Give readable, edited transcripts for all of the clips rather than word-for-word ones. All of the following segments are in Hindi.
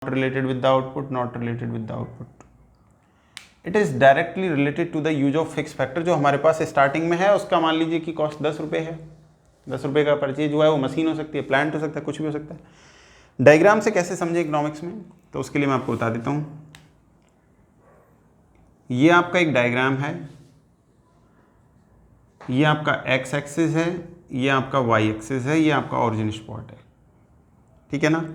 related with the output, not related with the output. It is directly related to the use of fixed factor. जो हमारे पास स्टार्टिंग में है उसका मान लीजिए कि कॉस्ट 10 रुपये है, 10 रुपये का परचेज हुआ है, वो मशीन हो सकती है, प्लांट हो सकता है, कुछ भी हो सकता है। डायग्राम से कैसे समझे इकोनॉमिक्स में, तो उसके लिए मैं आपको बता देता हूँ। ये आपका एक डायग्राम है, ये आपका एक्स एक्सिस है, ये आपका वाई एक्सिस है, ये आपका ओरिजिन स्पॉट है, ठीक है ना।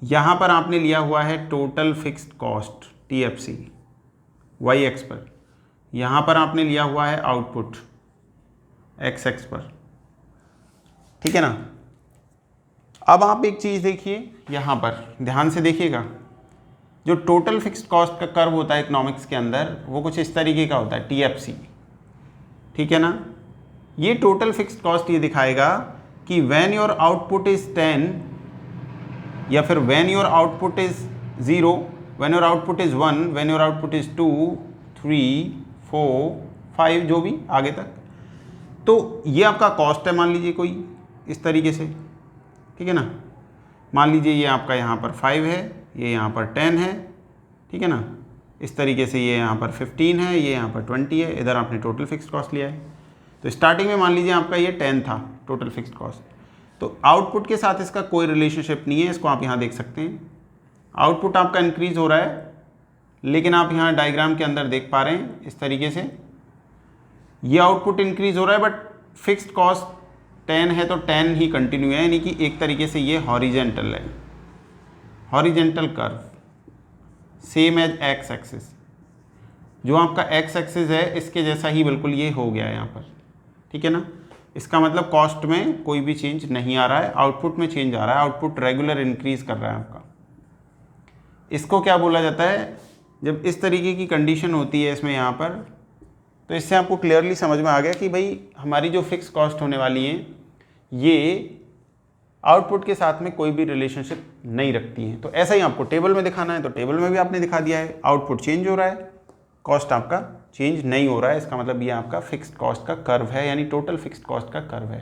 यहाँ पर आपने लिया हुआ है total fixed cost TFC Y X पर, यहाँ पर आपने लिया हुआ है आउटपुट एक्स एक्स पर, ठीक है ना। अब आप एक चीज़ देखिए, यहाँ पर ध्यान से देखिएगा, जो टोटल फिक्स्ड कॉस्ट का कर्व होता है इकोनॉमिक्स के अंदर वो कुछ इस तरीके का होता है TFC, ठीक है ना। ये टोटल फिक्स्ड कॉस्ट ये दिखाएगा कि व्हेन योर आउटपुट इज 10 या फिर when your output is 0, when your output is 1, when your output is 2, 3, 4, 5, जो भी आगे तक। तो ये आपका कॉस्ट है, मान लीजिए कोई इस तरीके से, ठीक है ना। मान लीजिए ये आपका यहाँ पर 5 है, ये यहाँ पर 10 है, ठीक है ना। इस तरीके से ये यहाँ पर 15 है, ये यहाँ पर 20 है, इधर आपने टोटल फिक्स्ड कॉस्ट लिया है। तो स्टार्टिंग में मान लीजिए आपका ये 10 था टोटल फिक्स्ड कॉस्ट, तो आउटपुट के साथ इसका कोई रिलेशनशिप नहीं है, इसको आप यहाँ देख सकते हैं। आउटपुट आपका इंक्रीज हो रहा है, लेकिन आप यहाँ डायग्राम के अंदर देख पा रहे हैं इस तरीके से, ये आउटपुट इंक्रीज हो रहा है बट फिक्स्ड कॉस्ट 10 है तो 10 ही कंटिन्यू है, यानी कि एक तरीके से ये हॉरिजेंटल है, horizontal curve, same as X axis. जो आपका एक्स एक्सिस है इसके जैसा ही बिल्कुल ये हो गया है यहाँ पर, ठीक है ना। इसका मतलब कॉस्ट में कोई भी चेंज नहीं आ रहा है, आउटपुट में चेंज आ रहा है, आउटपुट रेगुलर इंक्रीज कर रहा है आपका। इसको क्या बोला जाता है, जब इस तरीके की कंडीशन होती है इसमें यहाँ पर, तो इससे आपको क्लियरली समझ में आ गया कि भाई हमारी जो फिक्स कॉस्ट होने वाली है ये आउटपुट के साथ में कोई भी रिलेशनशिप नहीं रखती है। तो ऐसा ही आपको टेबल में दिखाना है, तो टेबल में भी आपने दिखा दिया है, आउटपुट चेंज हो रहा है, कॉस्ट आपका चेंज नहीं हो रहा है, इसका मतलब ये आपका फिक्स्ड कॉस्ट का कर्व है, यानी टोटल फिक्स्ड कॉस्ट का कर्व है।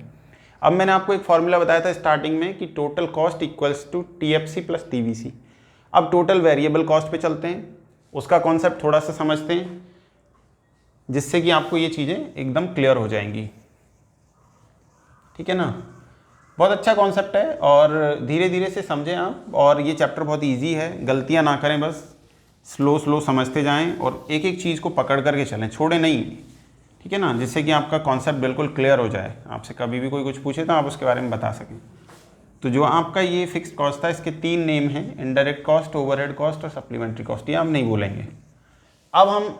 अब मैंने आपको एक फॉर्मूला बताया था स्टार्टिंग में कि total cost equals to TFC plus TVC। अब टोटल वेरिएबल कॉस्ट पे चलते हैं, उसका कॉन्सेप्ट थोड़ा सा समझते हैं, जिससे कि आपको ये चीज़ें एकदम क्लियर हो जाएंगी, ठीक है ना। बहुत अच्छा कॉन्सेप्ट है और धीरे धीरे से समझें आप, और ये चैप्टर बहुत ईजी है, गलतियाँ ना करें, बस स्लो स्लो समझते जाएं और एक एक चीज़ को पकड़ करके चलें, छोड़े नहीं, ठीक है ना, जिससे कि आपका कॉन्सेप्ट बिल्कुल क्लियर हो जाए। आपसे कभी भी कोई कुछ पूछे तो आप उसके बारे में बता सकें। तो जो आपका ये फिक्स्ड कॉस्ट था, इसके 3 नेम हैं, इनडायरेक्ट कॉस्ट, ओवरहेड कॉस्ट और सप्लीमेंट्री कॉस्ट, ये हम नहीं बोलेंगे। अब हम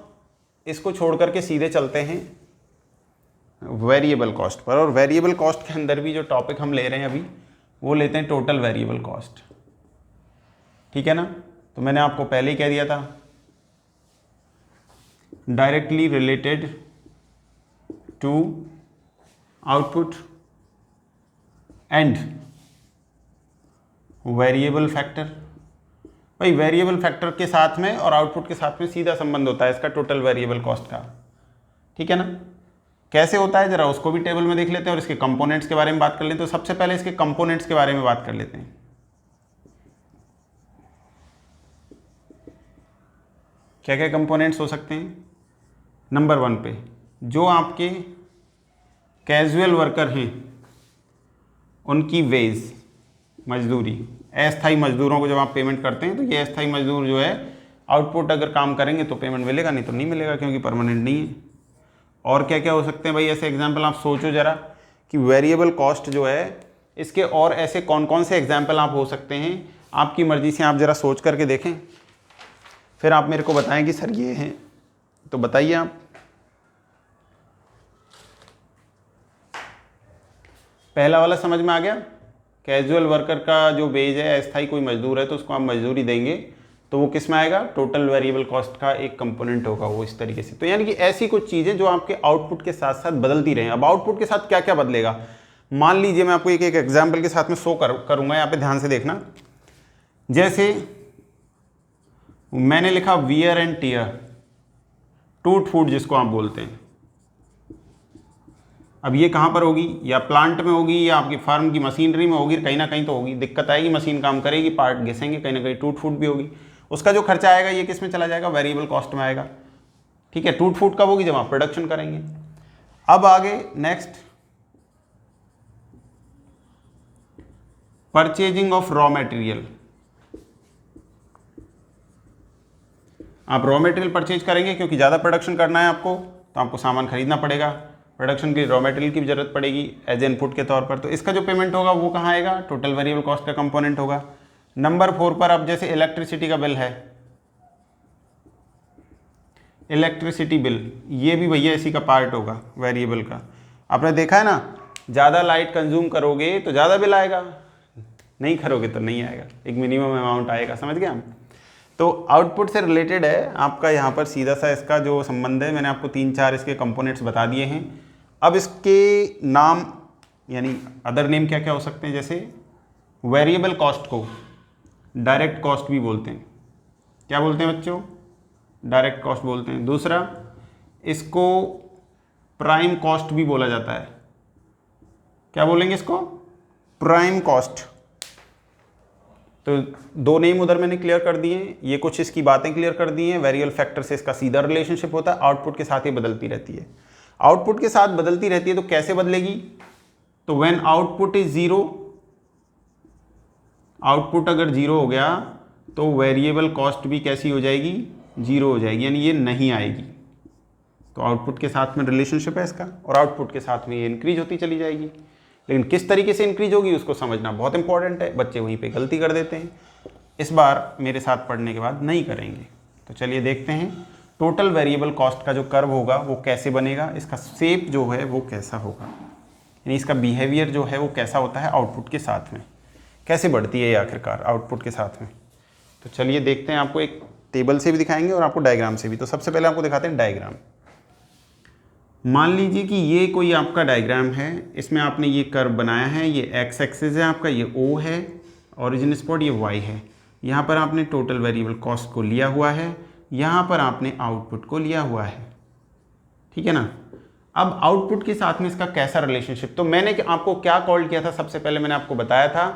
इसको छोड़ करके सीधे चलते हैं वेरिएबल कॉस्ट पर, और वेरिएबल कॉस्ट के अंदर भी जो टॉपिक हम ले रहे हैं अभी वो लेते हैं टोटल वेरिएबल कॉस्ट, ठीक है ना। तो मैंने आपको पहले ही कह दिया था, directly related to output and variable factor. भाई वेरिएबल फैक्टर के साथ में और आउटपुट के साथ में सीधा संबंध होता है इसका टोटल वेरिएबल कॉस्ट का, ठीक है ना। कैसे होता है जरा उसको भी टेबल में देख लेते हैं और इसके कंपोनेंट्स के बारे में बात कर लेते हैं। तो सबसे पहले इसके कंपोनेंट्स के बारे में बात कर लेते हैं। क्या क्या कंपोनेंट्स हो सकते हैं। नंबर 1 पे जो आपके कैजुअल वर्कर हैं उनकी वेज, मजदूरी, अस्थायी मजदूरों को जब आप पेमेंट करते हैं तो ये अस्थायी मजदूर जो है आउटपुट अगर काम करेंगे तो पेमेंट मिलेगा, नहीं तो नहीं मिलेगा क्योंकि परमानेंट नहीं है। और क्या क्या हो सकते हैं भाई ऐसे एग्जाम्पल, आप सोचो जरा कि वेरिएबल कॉस्ट जो है इसके और ऐसे कौन कौन से एग्जाम्पल आप हो सकते हैं, आपकी मर्जी से आप जरा सोच करके देखें, फिर आप मेरे को बताएं कि सर ये हैं, तो बताइए आप। पहला वाला समझ में आ गया, कैजुअल वर्कर का जो वेज है, अस्थायी कोई मजदूर है तो उसको आप मजदूरी देंगे तो वो किस में आएगा, टोटल वेरिएबल कॉस्ट का एक कंपोनेंट होगा वो, इस तरीके से। तो यानी कि ऐसी कुछ चीज़ें जो आपके आउटपुट के साथ साथ बदलती रहें। अब आउटपुट के साथ क्या क्या बदलेगा, मान लीजिए मैं आपको एक एक एग्जाम्पल के साथ में शो करूँगा, यहाँ पे ध्यान से देखना। जैसे मैंने लिखा वियर एंड टियर, टूट फूट जिसको आप बोलते हैं। अब ये कहाँ पर होगी, या प्लांट में होगी या आपकी फार्म की मशीनरी में होगी, कहीं ना कहीं तो होगी, दिक्कत आएगी, मशीन काम करेगी, पार्ट घिसेंगे, कहीं ना कहीं टूट फूट भी होगी, उसका जो खर्चा आएगा ये किस में चला जाएगा, वेरिएबल कॉस्ट में आएगा। ठीक है, टूट फूट कब होगी, जब आप प्रोडक्शन करेंगे। अब आगे next, purchasing of raw material. आप रॉ मटेरियल परचेज करेंगे क्योंकि ज़्यादा प्रोडक्शन करना है आपको, तो आपको सामान खरीदना पड़ेगा, प्रोडक्शन के लिए रॉ मटेरियल की भी जरूरत पड़ेगी एज इनपुट के तौर पर। तो इसका जो पेमेंट होगा वो कहाँ आएगा, टोटल वेरिएबल कॉस्ट का कंपोनेंट होगा। नंबर 4 पर अब जैसे इलेक्ट्रिसिटी का बिल है, इलेक्ट्रिसिटी बिल, ये भी भैया इसी का पार्ट होगा वेरिएबल का। आपने देखा है ना, ज़्यादा लाइट कंज्यूम करोगे तो ज़्यादा बिल आएगा, नहीं करोगे तो नहीं आएगा, एक मिनिमम अमाउंट आएगा, समझ गए हम। तो आउटपुट से रिलेटेड है आपका यहाँ पर सीधा सा इसका जो संबंध है, मैंने आपको 3-4 इसके कंपोनेंट्स बता दिए हैं। अब इसके नाम यानी अदर नेम क्या क्या हो सकते हैं, जैसे वेरिएबल कॉस्ट को डायरेक्ट कॉस्ट भी बोलते हैं। क्या बोलते हैं बच्चों, डायरेक्ट कॉस्ट बोलते हैं। दूसरा, इसको प्राइम कॉस्ट भी बोला जाता है। क्या बोलेंगे इसको, प्राइम कॉस्ट। तो 2 नेम उधर मैंने क्लियर कर दिए, ये कुछ इसकी बातें क्लियर कर दी हैं। वेरिएबल फैक्टर से इसका सीधा रिलेशनशिप होता है, आउटपुट के साथ ये बदलती रहती है। आउटपुट के साथ बदलती रहती है तो कैसे बदलेगी, तो व्हेन आउटपुट इज 0, आउटपुट अगर 0 हो गया तो वेरिएबल कॉस्ट भी कैसी हो जाएगी, 0 हो जाएगी, यानी ये नहीं आएगी। तो आउटपुट के साथ में रिलेशनशिप है इसका, और आउटपुट के साथ में ये इंक्रीज होती चली जाएगी। लेकिन किस तरीके से इंक्रीज होगी उसको समझना बहुत इंपॉर्टेंट है, बच्चे वहीं पे गलती कर देते हैं, इस बार मेरे साथ पढ़ने के बाद नहीं करेंगे। तो चलिए देखते हैं टोटल वेरिएबल कॉस्ट का जो कर्व होगा वो कैसे बनेगा, इसका शेप जो है वो कैसा होगा, यानी इसका बिहेवियर जो है वो कैसा होता है आउटपुट के साथ में, कैसे बढ़ती है ये आखिरकार आउटपुट के साथ में। तो चलिए देखते हैं, आपको एक टेबल से भी दिखाएंगे और आपको डायग्राम से भी। तो सबसे पहले आपको दिखाते हैं डायग्राम। मान लीजिए कि ये कोई आपका डायग्राम है, इसमें आपने ये कर्व बनाया है, ये एक्स एक्सिस है आपका, ये ओ है, ओरिजिन स्पॉट ये वाई है। यहाँ पर आपने टोटल वेरिएबल कॉस्ट को लिया हुआ है, यहाँ पर आपने आउटपुट को लिया हुआ है, ठीक है ना। अब आउटपुट के साथ में इसका कैसा रिलेशनशिप, तो मैंने आपको क्या कॉल किया था, सबसे पहले मैंने आपको बताया था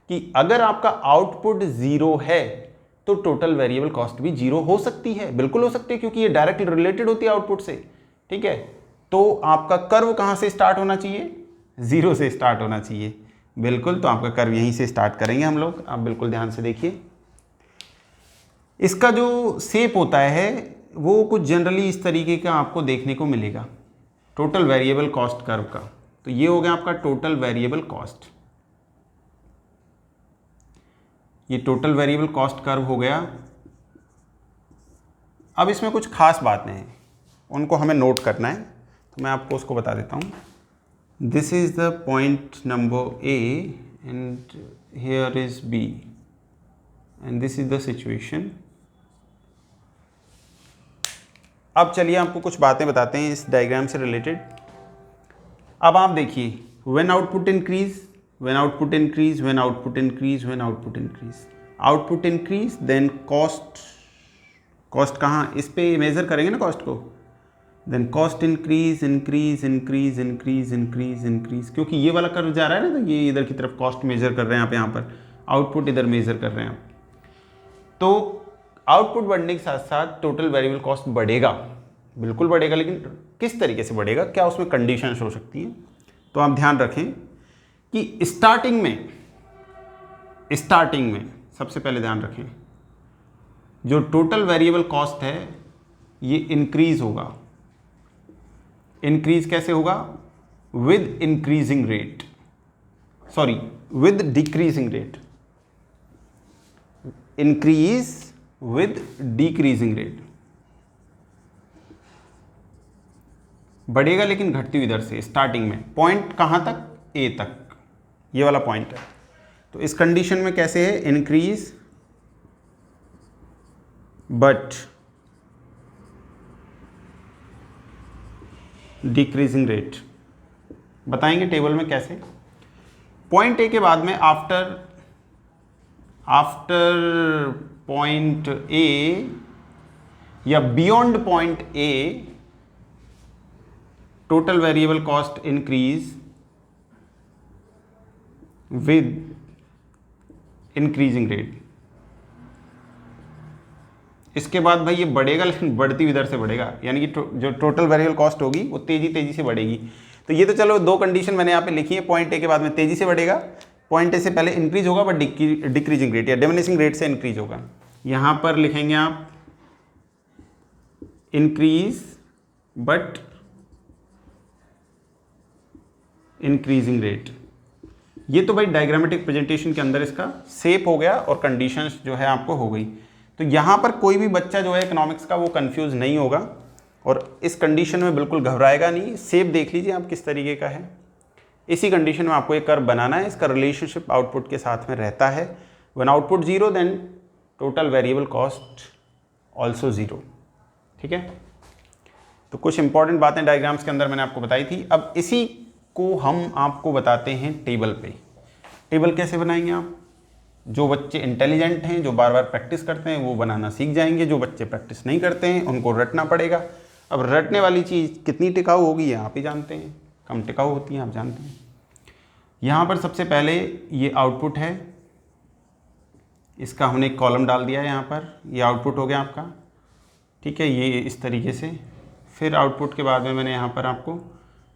कि अगर आपका आउटपुट 0 है तो टोटल वेरिएबल कॉस्ट भी 0 हो सकती है, बिल्कुल हो सकती है, क्योंकि ये डायरेक्टली रिलेटेड होती है आउटपुट से, ठीक है। तो आपका कर्व कहाँ से स्टार्ट होना चाहिए, 0 से स्टार्ट होना चाहिए, बिल्कुल। तो आपका कर्व यहीं से स्टार्ट करेंगे हम लोग, आप बिल्कुल ध्यान से देखिए। इसका जो शेप होता है वो कुछ जनरली इस तरीके का आपको देखने को मिलेगा, टोटल वेरिएबल कॉस्ट कर्व का। तो ये हो गया आपका टोटल वेरिएबल कॉस्ट, ये टोटल वेरिएबल कॉस्ट कर्व हो गया। अब इसमें कुछ खास बातें हैं, उनको हमें नोट करना है, तो मैं आपको उसको बता देता हूँ। This is the point number A and here is B and this is the situation. अब चलिए आपको कुछ बातें बताते हैं इस डायग्राम से रिलेटेड। अब आप देखिए, when output increase, when output increase, when output increase, when output increase, output increase, then cost कहाँ, इस पे मेजर करेंगे ना कॉस्ट को, then cost increase, increase, increase, increase, increase, increase, क्योंकि ये वाला कर्व जा रहा है ना, तो ये इधर की तरफ कॉस्ट मेजर कर रहे हैं आप, यहाँ पर आउटपुट इधर मेजर कर रहे हैं आप। तो आउटपुट बढ़ने के साथ साथ टोटल वेरिएबल कॉस्ट बढ़ेगा, बिल्कुल बढ़ेगा, लेकिन किस तरीके से बढ़ेगा, क्या उसमें कंडीशंस हो सकती हैं। तो आप ध्यान रखें कि स्टार्टिंग में सबसे पहले ध्यान रखें, जो टोटल वेरिएबल कॉस्ट है ये इंक्रीज होगा। इंक्रीज कैसे होगा, with increasing rate, sorry with decreasing rate, increase with decreasing rate, बढ़ेगा लेकिन घटती हुई दर से। स्टार्टिंग में पॉइंट कहां तक, ए तक, ये वाला पॉइंट है। तो इस कंडीशन में कैसे है, इंक्रीज बट डिक्रीजिंग रेट, बताएंगे टेबल में कैसे। पॉइंट ए के बाद में आफ्टर पॉइंट ए या beyond point A total variable cost increase with increasing rate. इसके बाद भाई ये बढ़ेगा, लेकिन बढ़ती हुई दर से बढ़ेगा, यानी कि जो टोटल वेरिएबल कॉस्ट होगी वो तेजी से बढ़ेगी। तो ये तो चलो दो कंडीशन मैंने यहाँ पे लिखी है, पॉइंट ए के बाद में तेजी से बढ़ेगा, पॉइंट ए से पहले इंक्रीज होगा बट डिक्रीजिंग रेट या डिमिनिशिंग रेट से इंक्रीज होगा। यहाँ पर लिखेंगे आप इंक्रीज बट इंक्रीजिंग रेट। ये तो भाई डायग्रामेटिक प्रेजेंटेशन के अंदर इसका शेप हो गया और कंडीशंस जो है आपको हो गई। तो यहाँ पर कोई भी बच्चा जो है इकोनॉमिक्स का वो कंफ्यूज नहीं होगा और इस कंडीशन में बिल्कुल घबराएगा नहीं। शेप देख लीजिए आप किस तरीके का है। इसी कंडीशन में आपको एक कर्व बनाना है, इसका रिलेशनशिप आउटपुट के साथ में रहता है। When output zero then total variable cost also zero. ठीक है, तो कुछ इंपॉर्टेंट बातें डायग्राम्स के अंदर मैंने आपको बताई थी। अब इसी को हम आपको बताते हैं टेबल पे। टेबल कैसे बनाएंगे आप? जो बच्चे इंटेलिजेंट हैं, जो बार बार प्रैक्टिस करते हैं, वो बनाना सीख जाएंगे। जो बच्चे प्रैक्टिस नहीं करते हैं उनको रटना पड़ेगा। अब रटने वाली चीज़ कितनी टिकाऊ होगी ये आप ही जानते हैं, कम टिकाऊ होती है आप जानते हैं। यहाँ पर सबसे पहले ये आउटपुट है, इसका हमने एक कॉलम डाल दिया है यहाँ पर, ये आउटपुट हो गया आपका। ठीक है, ये इस तरीके से। फिर आउटपुट के बाद में मैंने यहाँ पर आपको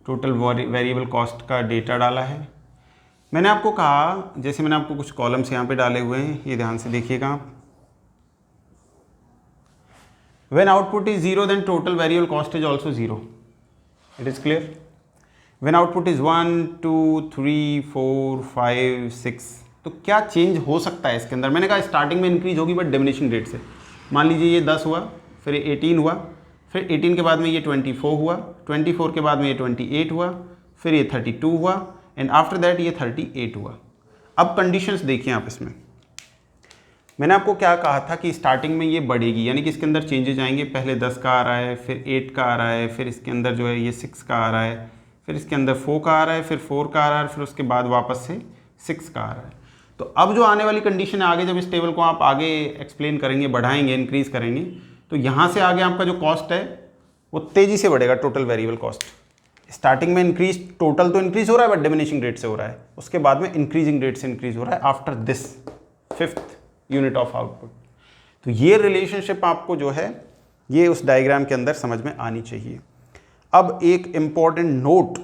टोटल वेरिएबल कॉस्ट का डेटा डाला है। मैंने आपको कहा, जैसे मैंने आपको कुछ कॉलम्स यहाँ पे डाले हुए हैं, ये ध्यान से देखिएगा आप। When output is zero then total variable cost is also zero. It is clear. When output is 1 2 3 4 5 6, तो क्या चेंज हो सकता है इसके अंदर? मैंने कहा स्टार्टिंग में इंक्रीज होगी बट डिमिनिशिंग रेट से। मान लीजिए ये 10 हुआ, फिर 18 हुआ, फिर 18 के बाद में ये 24 हुआ, 24 के बाद में ये 28 हुआ, फिर ये 32 हुआ एंड आफ्टर दैट ये 38 हुआ। अब कंडीशंस देखिए आप इसमें। मैंने आपको क्या कहा था कि स्टार्टिंग में ये बढ़ेगी, यानी कि इसके अंदर चेंजेज आएंगे। पहले 10 का आ रहा है, फिर 8 का आ रहा है, फिर इसके अंदर जो है ये 6 का आ रहा है, फिर इसके अंदर 4 का आ रहा है, फिर 4 का आ रहा है, फिर उसके बाद वापस से 6 का आ रहा है। तो अब जो आने वाली कंडीशन है आगे, जब इस टेबल को आप आगे एक्सप्लेन करेंगे, बढ़ाएंगे, इंक्रीज करेंगे, तो यहाँ से आगे आपका जो कॉस्ट है वो तेज़ी से बढ़ेगा। टोटल वेरिएबल कॉस्ट स्टार्टिंग में इंक्रीज, टोटल तो इंक्रीज हो रहा है बट डिमिनिशिंग रेट से हो रहा है, उसके बाद में इंक्रीजिंग रेट से इंक्रीज हो रहा है after this 5th unit of output. तो ये रिलेशनशिप आपको जो है ये उस डायग्राम के अंदर समझ में आनी चाहिए। अब एक इम्पॉर्टेंट नोट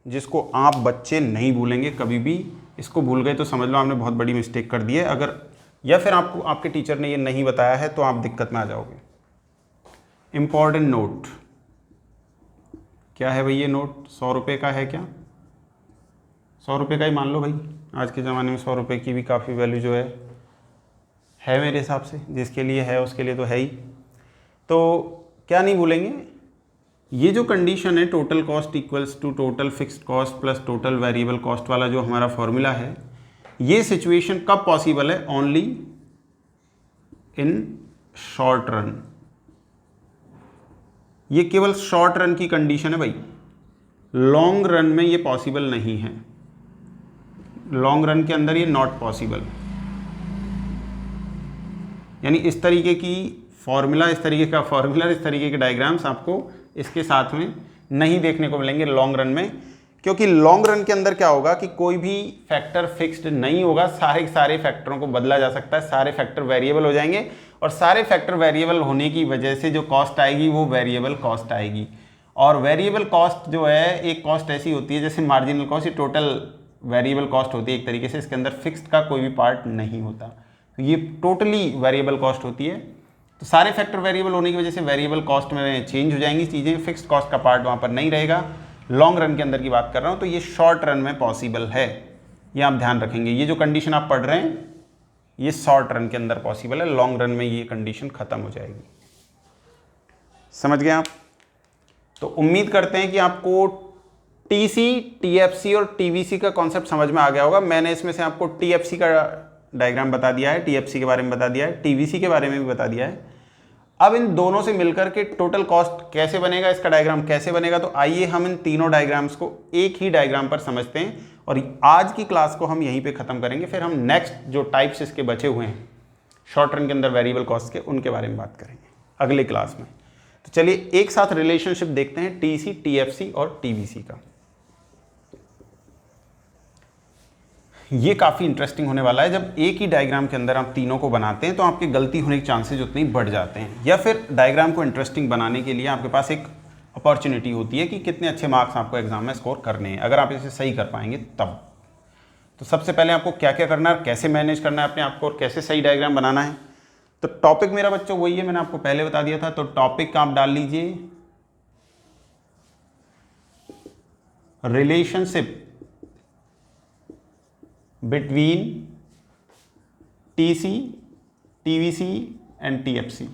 जिसको आप बच्चे नहीं भूलेंगे कभी भी, इसको भूल गए तो समझ लो आपने बहुत बड़ी मिस्टेक कर दी है। अगर या फिर आपको आपके टीचर ने ये नहीं बताया है तो आप दिक्कत में आ जाओगे। इम्पॉर्टेंट नोट क्या है भाई? ये नोट 100 रुपये का है क्या? 100 रुपये का ही मान लो भाई। आज के ज़माने में 100 रुपये की भी काफ़ी वैल्यू जो है मेरे हिसाब से। जिसके लिए है उसके लिए तो है ही। तो क्या नहीं भूलेंगे, ये जो कंडीशन है total cost equals to total fixed cost plus total variable cost वाला जो हमारा फॉर्मूला है, ये सिचुएशन कब पॉसिबल है? Only in short run. ये केवल शॉर्ट रन की कंडीशन है भाई, लॉन्ग रन में ये पॉसिबल नहीं है। लॉन्ग रन के अंदर ये नॉट पॉसिबल। यानी इस तरीके की फॉर्मूला, इस तरीके का फॉर्मूला, इस तरीके के डायग्राम्स आपको इसके साथ में नहीं देखने को मिलेंगे लॉन्ग रन में। क्योंकि लॉन्ग रन के अंदर क्या होगा कि कोई भी फैक्टर फिक्स्ड नहीं होगा, सारे फैक्टरों को बदला जा सकता है, सारे फैक्टर वेरिएबल हो जाएंगे और सारे फैक्टर वेरिएबल होने की वजह से जो कॉस्ट आएगी वो वेरिएबल कॉस्ट आएगी। और वेरिएबल कॉस्ट जो है, एक कॉस्ट ऐसी होती है जैसे मार्जिनल कॉस्ट, ये टोटल वेरिएबल कॉस्ट होती है एक तरीके से, इसके अंदर फिक्स्ड का कोई भी पार्ट नहीं होता, तो ये टोटली वेरिएबल कॉस्ट होती है। तो सारे फैक्टर वेरिएबल होने की वजह से वेरिएबल कॉस्ट में चेंज हो जाएंगी चीज़ें, फिक्स्ड कॉस्ट का पार्ट वहाँ पर नहीं रहेगा। लॉन्ग रन के अंदर की बात कर रहा हूँ, तो ये शॉर्ट रन में पॉसिबल है, ये आप ध्यान रखेंगे। ये जो कंडीशन आप पढ़ रहे हैं ये शॉर्ट रन के अंदर पॉसिबल है, लॉन्ग रन में ये कंडीशन खत्म हो जाएगी। समझ गए आप? तो उम्मीद करते हैं कि आपको टीसी, टीएफसी और टीवीसी का कॉन्सेप्ट समझ में आ गया होगा। मैंने इसमें से आपको टीएफसी का डायग्राम बता दिया है, टीएफसी के बारे में बता दिया है, टीवीसी के बारे में भी बता दिया है। अब इन दोनों से मिलकर के टोटल कॉस्ट कैसे बनेगा, इसका डायग्राम कैसे बनेगा, तो आइए हम इन तीनों डायग्राम्स को एक ही डायग्राम पर समझते हैं और आज की क्लास को हम यहीं पे ख़त्म करेंगे। फिर हम नेक्स्ट जो टाइप्स इसके बचे हुए हैं शॉर्ट रन के अंदर वेरिएबल कॉस्ट के, उनके बारे में बात करेंगे अगले क्लास में। तो चलिए एक साथ रिलेशनशिप देखते हैं टीसी, टीएफसी और टीवीसी का। ये काफ़ी इंटरेस्टिंग होने वाला है। जब एक ही डायग्राम के अंदर आप तीनों को बनाते हैं तो आपके गलती होने के चांसेस उतने ही बढ़ जाते हैं, या फिर डायग्राम को इंटरेस्टिंग बनाने के लिए आपके पास एक अपॉर्चुनिटी होती है कि कितने अच्छे मार्क्स आपको एग्जाम में स्कोर करने हैं, अगर आप इसे सही कर पाएंगे तब। तो सबसे पहले आपको क्या क्या करना है, कैसे मैनेज करना है अपने आप को, और कैसे सही डायग्राम बनाना है। तो टॉपिक मेरा बच्चों वही है, मैंने आपको पहले बता दिया था। तो टॉपिक आप डाल लीजिए relationship between TC, TVC and TFC.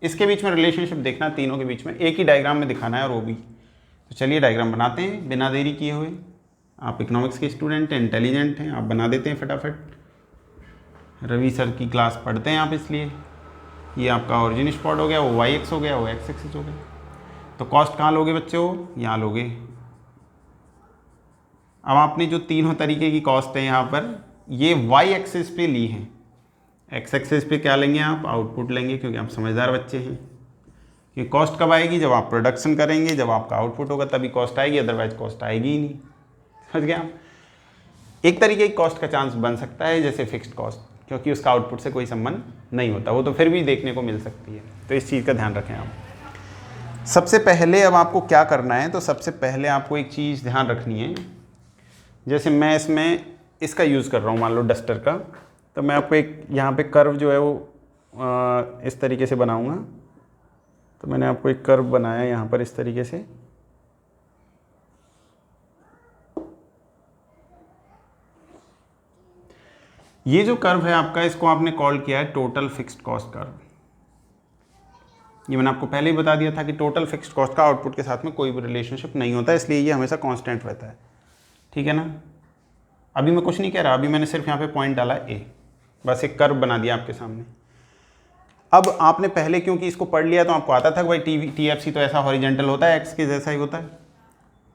इसके बीच में रिलेशनशिप देखना, तीनों के बीच में एक ही डायग्राम में दिखाना है, और वो भी। तो चलिए डायग्राम बनाते हैं बिना देरी किए हुए। आप इकोनॉमिक्स के स्टूडेंट हैं, इंटेलिजेंट हैं, आप बना देते हैं फटाफट। रवि सर की क्लास पढ़ते हैं आप, इसलिए। ये आपका ओरिजिन स्पॉट हो गया, वो वाई एक्स हो गया, वो एक्स एक्सिस हो गया। तो कॉस्ट कहाँ लोगे बच्चों, यहाँ लोगे। अब आपने जो तीनों तरीके की कॉस्ट है यहाँ पर, ये वाई एक्सिस पे ली है। एक्स एक्सिस पे क्या लेंगे आप, आउटपुट लेंगे, क्योंकि आप समझदार बच्चे हैं। कि कॉस्ट कब आएगी, जब आप प्रोडक्शन करेंगे, जब आपका आउटपुट होगा तभी कॉस्ट आएगी, अदरवाइज कॉस्ट आएगी ही नहीं। समझ गए आप। एक तरीके की कॉस्ट का चांस बन सकता है जैसे फिक्स्ड कॉस्ट, क्योंकि उसका आउटपुट से कोई संबंध नहीं होता, वो तो फिर भी देखने को मिल सकती है। तो इस चीज़ का ध्यान रखें आप। सबसे पहले अब आपको क्या करना है, तो सबसे पहले आपको एक चीज़ ध्यान रखनी है। जैसे मैं इसमें इसका यूज़ कर रहा हूँ, मान लो डस्टर का, तो मैं आपको एक यहाँ पे कर्व जो है वो इस तरीके से बनाऊँगा। तो मैंने आपको एक कर्व बनाया यहाँ पर इस तरीके से। ये जो कर्व है आपका, इसको आपने कॉल किया है टोटल फिक्स्ड कॉस्ट कर्व। ये मैंने आपको पहले ही बता दिया था कि टोटल फिक्स्ड कॉस्ट का आउटपुट के साथ में कोई भी रिलेशनशिप नहीं होता, इसलिए ये हमेशा कांस्टेंट रहता है। ठीक है ना। अभी मैं कुछ नहीं कह रहा, अभी मैंने सिर्फ यहाँ पे पॉइंट डाला ए, बस एक कर्व बना दिया आपके सामने। अब आपने पहले क्योंकि इसको पढ़ लिया तो आपको आता था कि भाई टीएफसी तो ऐसा हॉरिजेंटल होता है, एक्स के जैसा ही होता है।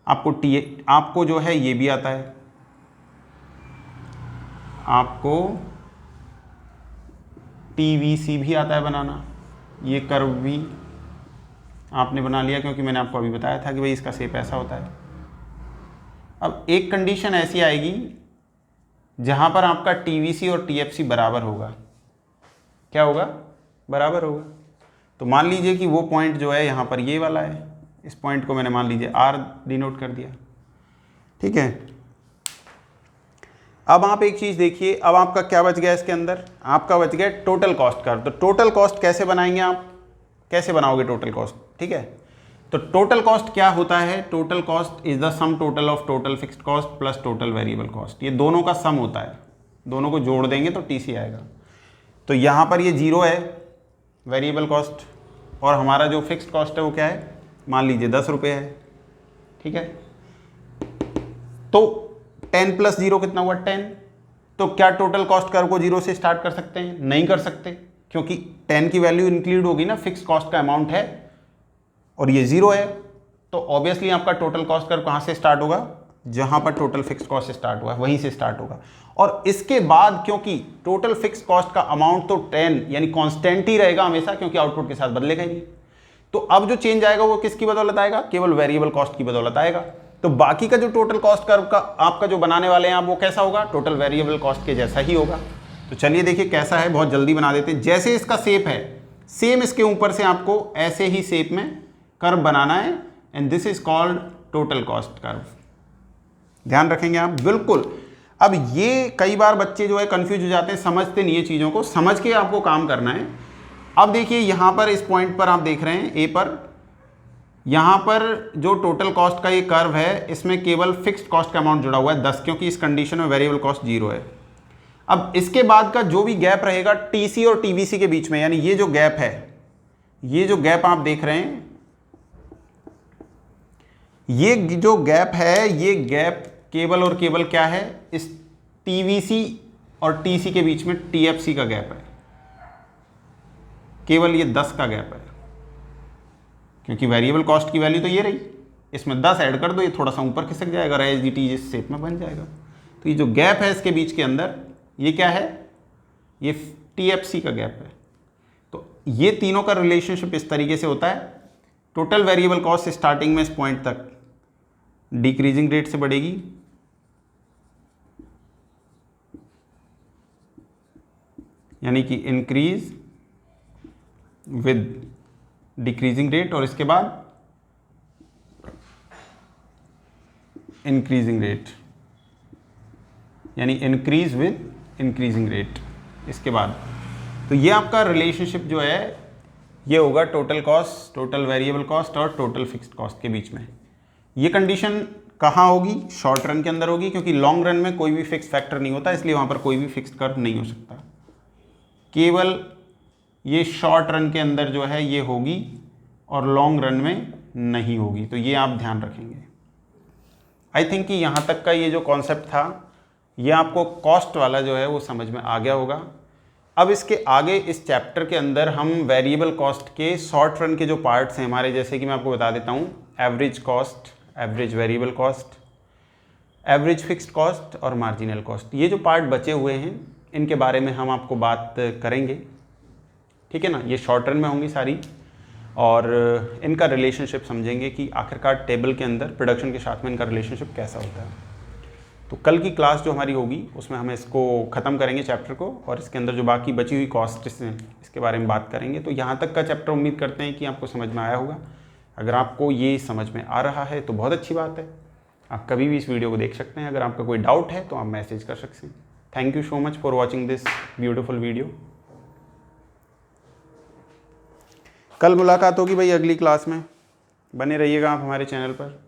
आपको जो है ये भी आता है, आपको टीवीसी भी आता है बनाना। ये कर्व भी आपने बना लिया, क्योंकि मैंने आपको अभी बताया था कि भाई इसका शेप ऐसा होता है। अब एक कंडीशन ऐसी आएगी जहां पर आपका टीवीसी और टीएफसी बराबर होगा। क्या होगा, बराबर होगा। तो मान लीजिए कि वो पॉइंट जो है यहाँ पर ये वाला है, इस पॉइंट को मैंने मान लीजिए आर डिनोट कर दिया। ठीक है। अब आप एक चीज़ देखिए, अब आपका क्या बच गया इसके अंदर, आपका बच गया टोटल कॉस्ट कर्व। तो टोटल कॉस्ट कैसे बनाएंगे आप, कैसे बनाओगे टोटल कॉस्ट। ठीक है। तो टोटल कॉस्ट क्या होता है, total cost is the sum total of total fixed cost plus total variable cost. ये दोनों का सम होता है, दोनों को जोड़ देंगे तो टीसी आएगा। तो यहाँ पर ये 0 है वेरिएबल कॉस्ट, और हमारा जो फिक्स्ड कॉस्ट है वो क्या है, मान लीजिए 10 रुपये है। ठीक है। तो 10 + 0 कितना हुआ, 10। तो क्या टोटल कॉस्ट कर्व को 0 से स्टार्ट कर सकते हैं, नहीं कर सकते, क्योंकि 10 की वैल्यू इंक्लूड होगी ना, फिक्स्ड कॉस्ट का अमाउंट है और ये 0 है। तो ऑब्वियसली आपका टोटल कॉस्ट कर्व कहाँ से स्टार्ट होगा, जहां पर टोटल फिक्स्ड कॉस्ट स्टार्ट हुआ वहीं से स्टार्ट होगा। और इसके बाद क्योंकि टोटल फिक्स्ड कॉस्ट का अमाउंट तो 10 यानी कांस्टेंट ही रहेगा हमेशा, क्योंकि आउटपुट के साथ बदलेगा ही नहीं। तो अब जो चेंज आएगा वो किसकी बदौलत आएगा, केवल वेरिएबल कॉस्ट की बदौलत आएगा। तो बाकी का जो टोटल कॉस्ट कर्व का आपका जो बनाने वाले हैं आप, वो कैसा होगा, टोटल वेरिएबल कॉस्ट के जैसा ही होगा। तो चलिए देखिए कैसा है, बहुत जल्दी बना देते हैं। जैसे इसका शेप है सेम इसके ऊपर से आपको ऐसे ही शेप में कर्व बनाना है, and this is called total cost curve. ध्यान रखेंगे आप बिल्कुल। अब ये कई बार बच्चे जो है कंफ्यूज हो जाते हैं, समझते नहीं है चीज़ों को, समझ के आपको काम करना है। अब देखिए यहाँ पर इस पॉइंट पर आप देख रहे हैं ए पर, यहाँ पर जो टोटल कॉस्ट का ये कर्व है, इसमें केवल फिक्स्ड कॉस्ट का अमाउंट जुड़ा हुआ है 10, क्योंकि इस कंडीशन में वेरिएबल कॉस्ट 0 है। अब इसके बाद का जो भी गैप रहेगा टीसी और टीवीसी के बीच में, यानी ये जो गैप है, ये जो गैप आप देख रहे हैं, ये जो गैप है, ये गैप केवल और केवल क्या है, इस टीवीसी और टीसी के बीच में टीएफसी का गैप है। केवल ये 10 का गैप है, क्योंकि वेरिएबल कॉस्ट की वैल्यू तो ये रही, इसमें 10 ऐड कर दो, ये थोड़ा सा ऊपर खिसक जाएगा, एज डी टी इस शेप में बन जाएगा। तो ये जो गैप है इसके बीच के अंदर, ये क्या है, ये टीएफसी का गैप है। तो ये तीनों का रिलेशनशिप इस तरीके से होता है। टोटल वेरिएबल कॉस्ट स्टार्टिंग में इस पॉइंट तक डिक्रीजिंग रेट से बढ़ेगी, यानी कि इंक्रीज विद डिक्रीजिंग रेट, और इसके बाद इंक्रीजिंग रेट, यानी इंक्रीज विद इंक्रीजिंग रेट इसके बाद। तो ये आपका रिलेशनशिप जो है ये होगा total cost, total variable cost और टोटल फिक्स्ड कॉस्ट के बीच में। ये कंडीशन कहाँ होगी? शॉर्ट रन के अंदर होगी, क्योंकि लॉन्ग रन में कोई भी फिक्स फैक्टर नहीं होता, इसलिए वहाँ पर कोई भी फिक्स्ड कर्व नहीं हो सकता। केवल ये शॉर्ट रन के अंदर जो है ये होगी और लॉन्ग रन में नहीं होगी, तो ये आप ध्यान रखेंगे। आई थिंक कि यहाँ तक का ये जो कॉन्सेप्ट था ये आपको कॉस्ट वाला जो है वो समझ में आ गया होगा। अब इसके आगे इस चैप्टर के अंदर हम वेरिएबल कॉस्ट के शॉर्ट रन के जो पार्ट्स हैं हमारे, जैसे कि मैं आपको बता देता हूँ, average cost, average variable cost, average fixed cost और मार्जिनल कॉस्ट, ये जो पार्ट बचे हुए हैं इनके बारे में हम आपको बात करेंगे, ठीक है ना। ये शॉर्ट रन में होंगी सारी, और इनका रिलेशनशिप समझेंगे कि आखिरकार टेबल के अंदर प्रोडक्शन के साथ में इनका रिलेशनशिप कैसा होता है। तो कल की क्लास जो हमारी होगी उसमें हम इसको ख़त्म करेंगे चैप्टर को, और इसके अंदर जो बाकी बची हुई कॉस्ट इसके बारे में बात करेंगे। तो यहाँ तक का चैप्टर उम्मीद करते हैं कि आपको समझ में आया होगा। अगर आपको ये समझ में आ रहा है तो बहुत अच्छी बात है, आप कभी भी इस वीडियो को देख सकते हैं। अगर आपका कोई डाउट है तो आप मैसेज कर सकते हैं। Thank you so much for watching this beautiful video. कल मुलाकात होगी भाई अगली क्लास में, बने रहिएगा आप हमारे चैनल पर।